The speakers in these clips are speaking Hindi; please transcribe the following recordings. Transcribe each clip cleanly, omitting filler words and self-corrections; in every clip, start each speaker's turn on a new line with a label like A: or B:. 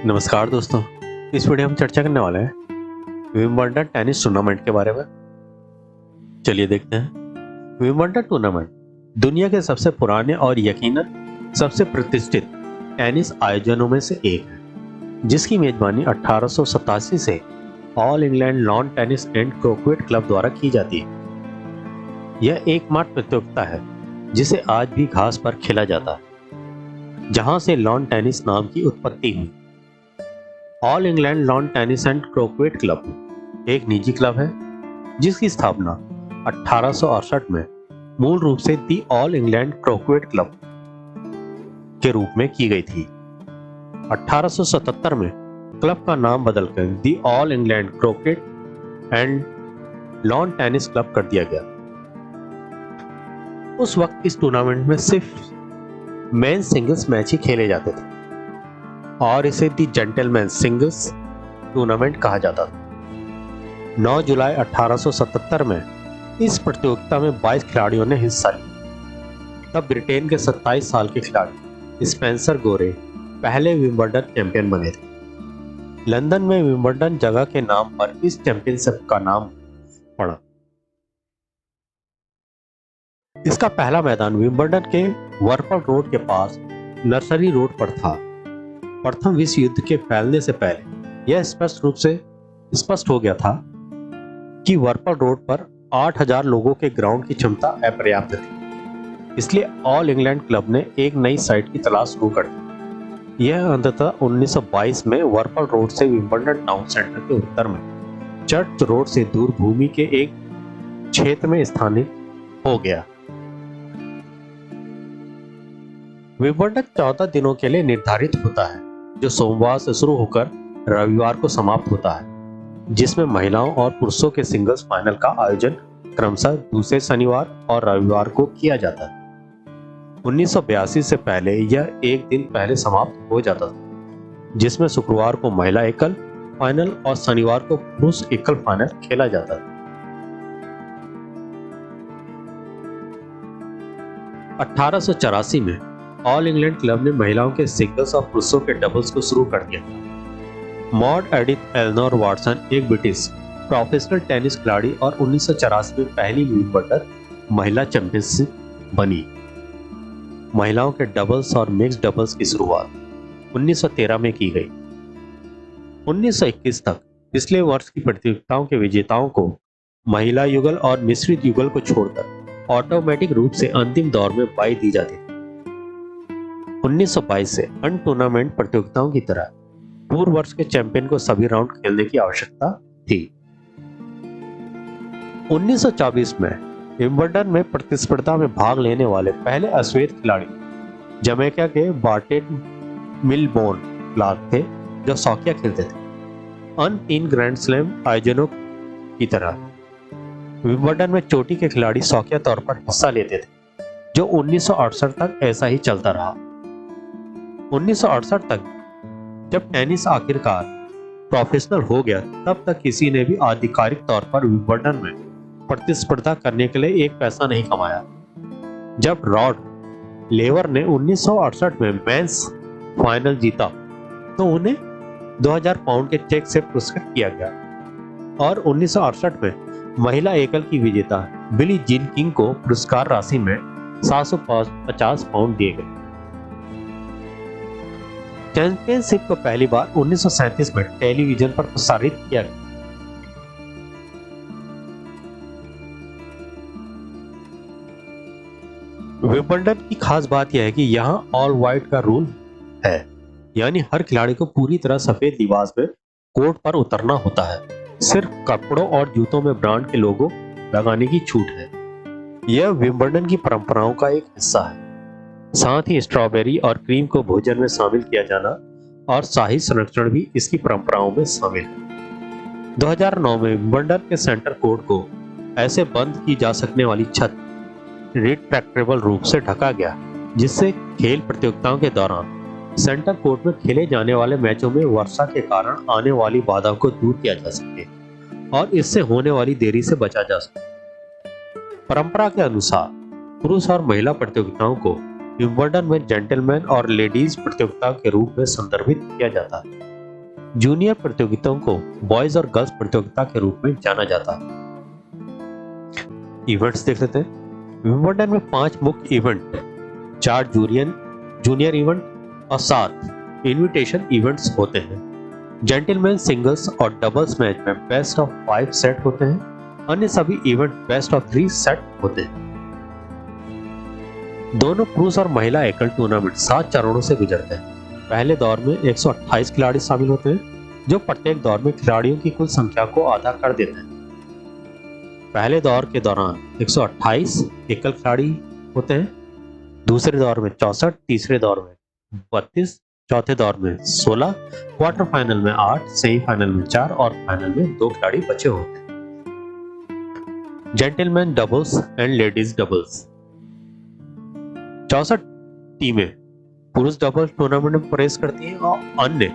A: नमस्कार दोस्तों। इस वीडियो में हम चर्चा करने वाले हैं विंबलडन टेनिस टूर्नामेंट के बारे में। चलिए देखते हैं। विंबलडन टूर्नामेंट दुनिया के सबसे पुराने और यकीनन सबसे प्रतिष्ठित टेनिस आयोजनों में से एक है, जिसकी मेजबानी 1887 से all England lawn tennis and croquet club द्वारा की जाती है। यह एकमात्र प्रतियोगिता है जिसे आज भी घास पर खेला जाता है, जहां से लॉन टेनिस नाम की उत्पत्ति हुई। All England lawn tennis and croquet club एक निजी क्लब है जिसकी स्थापना 1868 में मूल रूप से the all England croquet club के रूप में की गई थी। 1877 में क्लब का नाम बदलकर the all England croquet and lawn tennis club कर दिया गया। उस वक्त इस टूर्नामेंट में सिर्फ मेन सिंगल्स मैच ही खेले जाते थे और इसे दी जेंटलमैन सिंगल्स टूर्नामेंट कहा जाता था। 9 जुलाई 1877 में इस प्रतियोगिता में 22 खिलाड़ियों ने हिस्सा लिया। तब ब्रिटेन के 27 साल के खिलाड़ी स्पेंसर गोरे पहले विंबलडन चैंपियन बने थे। लंदन में विंबलडन जगह के नाम पर इस चैंपियनशिप का नाम पड़ा। इसका पहला मैदान विंबलडन के वर्पल रोड के पास नर्सरी रोड पर था। प्रथम विश्व युद्ध के फैलने से पहले यह स्पष्ट रूप से स्पष्ट हो गया था कि वर्पल रोड पर 8000 लोगों के ग्राउंड की क्षमता अपर्याप्त थी। इसलिए ऑल इंग्लैंड क्लब ने एक नई साइट की तलाश शुरू कर दी। यह अंततः 1922 में वर्पल रोड से विंबलडन टाउन सेंटर के उत्तर में चर्च रोड से दूर भूमि के एक क्षेत्र में स्थानित हो गया। विंबलडन 14 दिनों के लिए निर्धारित होता है, जो सोमवार से शुरू होकर रविवार को समाप्त होता है, जिसमें महिलाओं और पुरुषों के सिंगल्स फाइनल का आयोजन क्रमशः दूसरे शनिवार और रविवार को किया जाता है। 1982 से पहले यह एक दिन पहले समाप्त हो जाता था, जिसमें शुक्रवार को महिला एकल फाइनल और शनिवार को पुरुष एकल फाइनल खेला जाता था। 1884 में ऑल इंग्लैंड क्लब ने महिलाओं के सिंगल्स और पुरुषों के डबल्स को शुरू कर दिया। मॉड एडिथ एलेनोर वाटसन एक ब्रिटिश प्रोफेशनल टेनिस खिलाड़ी और 1984 में पहली विंबलडन महिला चैंपियनशिप बनी। महिलाओं के डबल्स और मिक्स डबल्स की शुरुआत 1913 में की गई। 1921 तक पिछले वर्ष की प्रतियोगिताओं के विजेताओं को महिला युगल और मिश्रित युगल को छोड़कर ऑटोमेटिक रूप से अंतिम दौर में बाई दी जाती थी। 1922 से अन्य टूर्नामेंट प्रतियोगिताओं की तरह पूर्व वर्ष के चैंपियन को सभी राउंड खेलने की आवश्यकता थी। 1924 में विंबलडन में प्रतिस्पर्धा में भाग लेने वाले पहले अश्वेत खिलाड़ी जमैका के बार्टेट मिलबोर्न क्लार्क थे, जो सौकिया खेलते थे। अन्य 3 ग्रैंड स्लैम आयोजनों की तरह विंबलडन में चोटी के खिलाड़ी सौकिया तौर पर हिस्सा लेते थे, जो 1968 तक ऐसा ही चलता रहा। 1968 तक जब टेनिस आखिरकार प्रोफेशनल हो गया, तब तक किसी ने भी आधिकारिक तौर पर विंबलडन में प्रतिस्पर्धा करने के लिए एक पैसा नहीं कमाया। जब रॉड लेवर ने 1968 में मेंस फाइनल जीता, तो उन्हें 2000 पाउंड के चेक से पुरस्कृत किया गया और 1968 में महिला एकल की विजेता बिली जीन किंग को पुरस्कार राशि में 750 पाउंड दिए गए। चैंपियनशिप को पहली बार 1937 में टेलीविजन पर प्रसारित किया गया। विंबलडन की खास बात यह है कि यहाँ ऑल व्हाइट का रूल है, यानी हर खिलाड़ी को पूरी तरह सफेद लिबास में कोर्ट पर उतरना होता है। सिर्फ कपड़ों और जूतों में ब्रांड के लोगो लगाने की छूट है। यह विंबलडन की परंपराओं का एक हिस्सा है। साथ ही स्ट्रॉबेरी और क्रीम को भोजन में शामिल किया जाना और शाही संरक्षण भी इसकी परंपराओं में शामिल है। 2009 में विंबलडन के सेंटर कोर्ट को ऐसे बंद की जा सकने वाली छत रिट्रैक्टेबल रूप से ढका गया, जिससे खेल प्रतियोगिताओं के दौरान सेंटर कोर्ट में खेले जाने वाले मैचों में वर्षा के कारण आने वाली बाधा को दूर किया जा सके और इससे होने वाली देरी से बचा जा सके। परंपरा के अनुसार पुरुष और महिला प्रतियोगिताओं को विंबलडन में जेंटलमैन और लेडीज प्रतियोगिता के रूप में संदर्भित किया जाता है। जूनियर प्रतियोगिताओं को बॉयज और गर्ल्स प्रतियोगिता के रूप में जाना जाता है। इवेंट्स देख लेते हैं। विंबलडन में 5 मुख्य इवेंट, 4 जूनियर इवेंट और 7 इनविटेशन इवेंट्स होते हैं। जेंटलमैन सिंगल्स और डबल्स मैच में बेस्ट ऑफ 5 सेट होते हैं। अन्य सभी इवेंट बेस्ट ऑफ 3 सेट होते हैं। दोनों पुरुष और महिला एकल टूर्नामेंट 7 चरणों से गुजरते हैं। पहले दौर में 128 खिलाड़ी शामिल होते हैं, जो प्रत्येक दौर में खिलाड़ियों की कुल संख्या को आधा कर देते हैं। पहले दौर के दौरान 128 एकल खिलाड़ी होते हैं, दूसरे दौर में 64, तीसरे दौर में 32, चौथे दौर में 16, क्वार्टर फाइनल में 8, सेमीफाइनल में 4 और फाइनल में 2 खिलाड़ी बचे होते हैं। Gentleman doubles and ladies doubles. 64 टीमें पुरुष डबल्स टूर्नामेंट में प्रवेश करती हैं और अन्य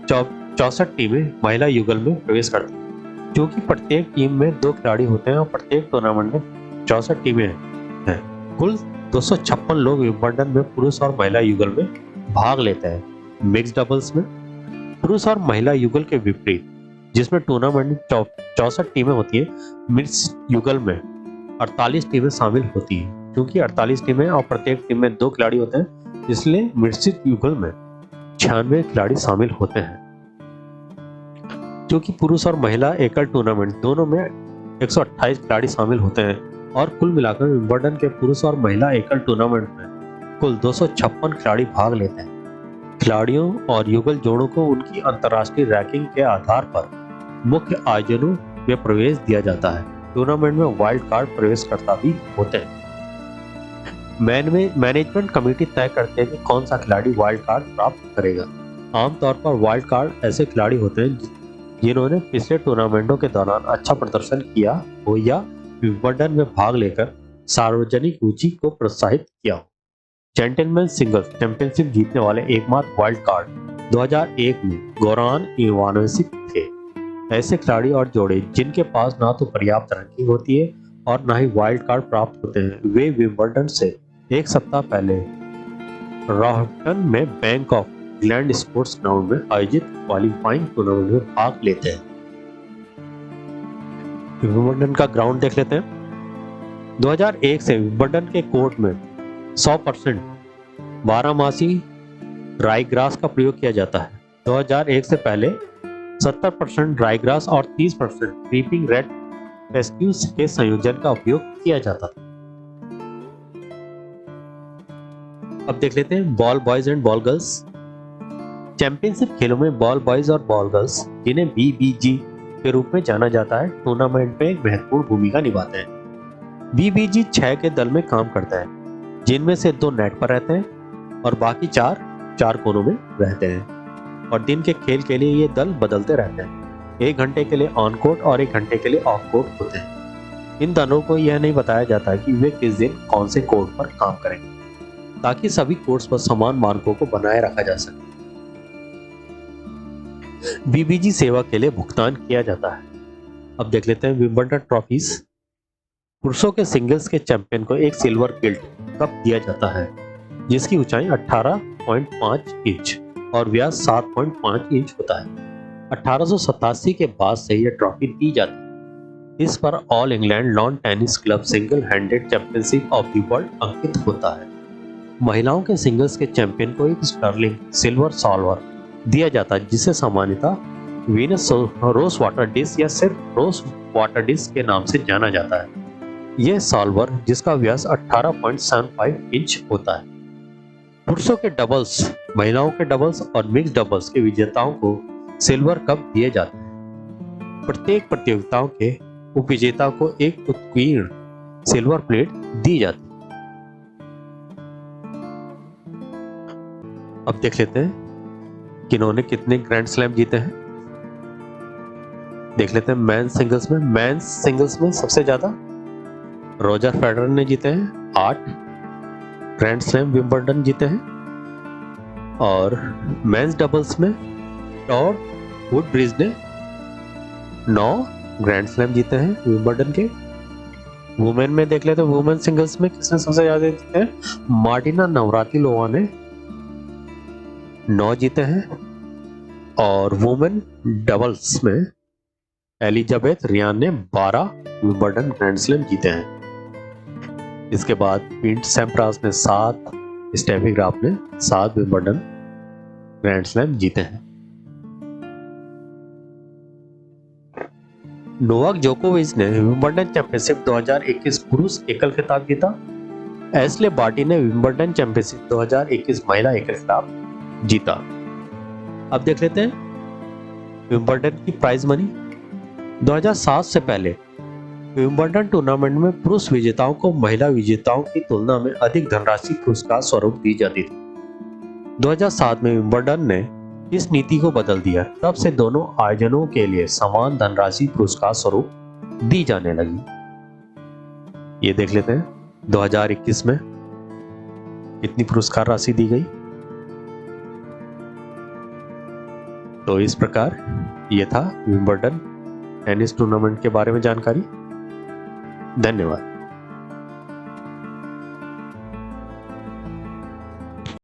A: 64 टीमें महिला युगल में प्रवेश करती हैं। क्योंकि प्रत्येक टीम में 2 खिलाड़ी होते हैं और प्रत्येक टूर्नामेंट में 64 टीमें हैं, कुल 256 लोग विंबलडन में पुरुष और महिला युगल में भाग लेते हैं। मिक्स डबल्स में पुरुष और महिला युगल के विपरीत, जिसमें टूर्नामेंट में 64 टीमें होती हैं, मिक्स युगल में 48 टीमें शामिल होती हैं। क्योंकि 48 टीमें और प्रत्येक टीम में 2 खिलाड़ी होते हैं, इसलिए मिश्रित युगल में 96 खिलाड़ी शामिल होते हैं। क्योंकि पुरुष और महिला एकल टूर्नामेंट दोनों में 128 खिलाड़ी शामिल होते हैं और कुल मिलाकर विंबलडन के पुरुष और महिला एकल टूर्नामेंट में कुल 256 खिलाड़ी भाग लेते हैं। खिलाड़ियों और युगल जोड़ों को उनकी अंतर्राष्ट्रीय रैंकिंग के आधार पर मुख्य आयोजनों में प्रवेश दिया जाता है। टूर्नामेंट में वाइल्ड कार्ड प्रवेशकर्ता भी होते हैं। मैनेजमेंट कमेटी तय करते हैं कि कौन सा खिलाड़ी वाइल्ड कार्ड प्राप्त करेगा। आमतौर पर वाइल्ड कार्ड ऐसे खिलाड़ी होते हैं जिन्होंने पिछले टूर्नामेंटों के दौरान अच्छा प्रदर्शन किया हो या विंबलडन में भाग लेकर सार्वजनिक रुचि को प्रोत्साहित किया हो। जेंटलमैन सिंगल्स चैंपियनशिप जीतने वाले एकमात्र वाइल्ड कार्ड 2001 में गोरान इवानोविच थे। ऐसे खिलाड़ी और जोड़े जिनके पास ना तो पर्याप्त रैंकिंग होती है और ना ही वाइल्ड कार्ड प्राप्त होते हैं, वे विंबलडन से एक सप्ताह पहले रॉहटन में bank of England sports ground में आयोजित क्वालिफाइंग टूर्नामेंट में भाग लेते हैं। विंबलडन का ग्राउंड देख लेते हैं। 2001 से विंबलडन के कोर्ट में 100% 12मासी राईग्रास का प्रयोग किया जाता है। 2001 से पहले 70% ड्राईग्रास और 30% क्रीपिंग रेड रेस्क्यूज के संयोजन का उपयोग किया जाता था। अब देख लेते हैं ball boys and ball girls. Championship खेलों में बॉल बॉयज और बॉल गर्ल्स, जिन्हें बीबीजी के रूप में जाना जाता है, टूर्नामेंट में एक महत्वपूर्ण भूमिका निभाते हैं। बीबीजी 6 के दल में काम करता है, जिनमें से 2 नेट पर रहते हैं और बाकी 4 कोनों में रहते हैं और दिन के खेल के लिए ये दल बदलते रहते हैं। 1 घंटे के लिए ऑन कोर्ट और 1 घंटे के लिए ऑफ कोर्ट होते हैं। इन दलों को यह नहीं बताया जाता कि वे किस दिन कौन से कोर्ट पर काम करेंगे, ताकि सभी कोर्ट्स पर समान मानकों को बनाए रखा जा सके। बीबीजी सेवा के लिए भुगतान किया जाता है। अब देख लेते हैं विंबलडन ट्रॉफीज। पुरुषों के सिंगल्स के चैंपियन को एक सिल्वर गिल्ट कप दिया जाता है, जिसकी ऊंचाई 18.5 इंच और व्यास 7.5 इंच होता है। 1887 के बाद से यह ट्रॉफी दी जाती है। इस पर All England lawn tennis club single handed championship of the world अंकित होता है। महिलाओं के सिंगल्स के चैंपियन को एक स्टर्लिंग सिल्वर सॉल्वर दिया जाता है, जिसे सामान्यतः वीनस रोज वाटर डिस्क या सिर्फ रोज वाटर डिस्क के नाम से जाना जाता है। यह सॉल्वर, जिसका व्यास 18.75 इंच होता है। पुरुषों के डबल्स, महिलाओं के डबल्स और मिक्स डबल्स के विजेताओं को सिल्वर कप दिए जाते हैं। प्रत्येक प्रतियोगिताओं के उपविजेता को एक उत्कीर्ण सिल्वर प्लेट दी जाती है। अब देख लेते हैं किन्होंने कितने ग्रैंड स्लैम जीते हैं। देख लेते हैं मेंस सिंगल्स में सबसे ज्यादा रोजर फेडरर ने जीते हैं 8 ग्रैंड स्लैम विंबलडन जीते हैं, और मेंस डबल्स में टॉड वुडब्रिज ने 9 ग्रैंड स्लैम जीते हैं विंबलडन के। वुमेन में देख लेते हैं वुमेन सिंगल्स में किसने सबसे ज्यादा जीते हैं। मार्टिना नवरातिलोवा ने 9 जीते हैं, और वुमेन डबल्स में एलिजाबेथ रियान ने 12 विंबलडन ग्रैंड स्लैम जीते हैं। इसके बाद पीट सैम्प्रास ने 7, स्टेफी ग्राफ ने 7 विंबलडन ग्रैंड स्लैम जीते हैं। नोवाक जोकोविच ने विंबलडन चैंपियनशिप 2021 पुरुष एकल खिताब जीता। एशले बार्टी ने विंबलडन चैंपियनशिप 2021 महिला एकल खिताब जीता। अब देख लेते हैं विंबलडन की प्राइज मनी। 2007 से पहले विंबलडन टूर्नामेंट में पुरुष विजेताओं को महिला विजेताओं की तुलना में अधिक धनराशि पुरस्कार स्वरूप दी जाती थी। 2007 में विंबलडन ने इस नीति को बदल दिया, तब से दोनों आयोजनों के लिए समान धनराशि पुरस्कार स्वरूप दी जाने लगी। ये देख लेते हैं 2021 में कितनी पुरस्कार राशि दी गई। तो इस प्रकार ये था विंबलडन टेनिस टूर्नामेंट के बारे में जानकारी। धन्यवाद।